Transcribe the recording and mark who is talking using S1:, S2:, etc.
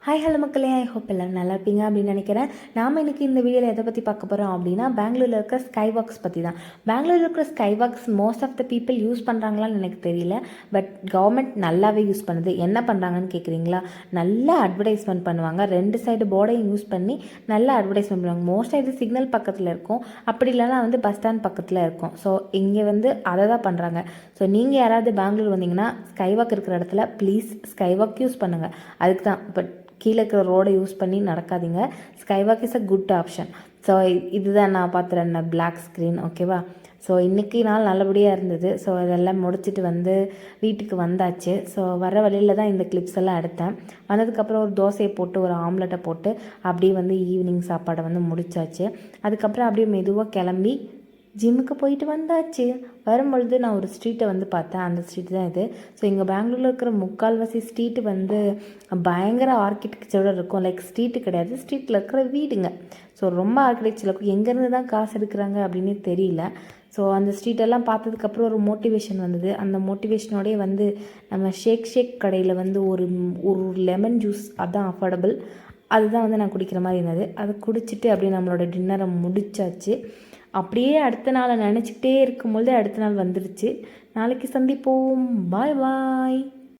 S1: Hi hello மக்களே, I hope எல்லோரும் நல்லா இருப்பீங்க அப்படின்னு நினைக்கிறேன். நாம் இன்றைக்கி இந்த வீடியோவில் எதை பற்றி பார்க்க போகிறோம் அப்படின்னா, பெங்களூரில் இருக்கிற ஸ்கை வாக்ஸ் பற்றி தான். பெங்களூரில் இருக்கிற sky walks most of the people use பண்ணுறாங்களான்னு எனக்கு தெரியல. பட் கவர்மெண்ட் நல்லாவே யூஸ் பண்ணுது. என்ன பண்ணுறாங்கன்னு கேட்குறீங்களா? நல்லா அட்வர்டைஸ்மெண்ட் பண்ணுவாங்க. 2 சைடு போர்டையும் யூஸ் பண்ணி நல்லா அட்வர்டைஸ்மெண்ட் பண்ணுவாங்க. மோஸ்ட்டாக இது சிக்னல் பக்கத்தில் இருக்கும், அப்படி இல்லைனா பஸ் ஸ்டாண்ட் பக்கத்தில் இருக்கும். ஸோ இங்கே அதை தான் பண்ணுறாங்க. ஸோ நீங்கள் யாராவது பெங்களூர் வந்தீங்கன்னா ஸ்கை வாக் இருக்கிற இடத்துல ப்ளீஸ் ஸ்கை வாக் யூஸ் பண்ணுங்கள். அதுக்கு தான். பட் கீழே இருக்கிற ரோடை யூஸ் பண்ணி நடக்காதீங்க. Sky walk is a good option. So இதுதான் நான் பார்த்துறேன் பிளாக் ஸ்க்ரீன். ஓகேவா? ஸோ இன்றைக்கி நாள் நல்லபடியாக இருந்தது. ஸோ இதெல்லாம் முடிச்சுட்டு வீட்டுக்கு வந்தாச்சு. ஸோ வர வழியில் தான் இந்த கிளிப்ஸ் எல்லாம் எடுத்தேன். வந்ததுக்கப்புறம் ஒரு தோசையை போட்டு ஒரு ஆம்லெட்டை போட்டு அப்படியே ஈவினிங் சாப்பாடை முடிச்சாச்சு. அதுக்கப்புறம் அப்படியே மெதுவாக கிளம்பி ஜிம்முக்கு போயிட்டு வந்தாச்சு. வரும்பொழுது நான் ஒரு ஸ்ட்ரீட்டை பார்த்தேன். அந்த ஸ்ட்ரீட் தான் இது. ஸோ இங்கே பெங்களூரில் இருக்கிற முக்கால்வாசி ஸ்ட்ரீட்டு பயங்கர ஆர்கிடெக்சரோடு இருக்கும். லைக் ஸ்ட்ரீட்டு கிடையாது, ஸ்ட்ரீட்டில் இருக்கிற வீடுங்க. ஸோ ரொம்ப ஆர்கிடெக்சரில் இருக்கும். எங்கேருந்து தான் காசு எடுக்கிறாங்க அப்படின்னு தெரியல. ஸோ அந்த ஸ்ட்ரீட்டெல்லாம் பார்த்ததுக்கப்புறம் ஒரு மோட்டிவேஷன் வந்தது. அந்த மோட்டிவேஷனோடய நம்ம ஷேக் கடையில் ஒரு ஒரு லெமன் ஜூஸ், அதுதான் அஃபோர்டபுள். அதுதான் நான் குடிக்கிற மாதிரி இருந்தது. அதை குடிச்சிட்டு அப்படியே நம்மளோட டின்னரை முடிச்சாச்சு. அப்படியே அடுத்த நாளை நினச்சிக்கிட்டே இருக்கும்போது அடுத்த நாள் வந்துடுச்சு. நாளைக்கு சந்திப்போம். பாய் பாய்.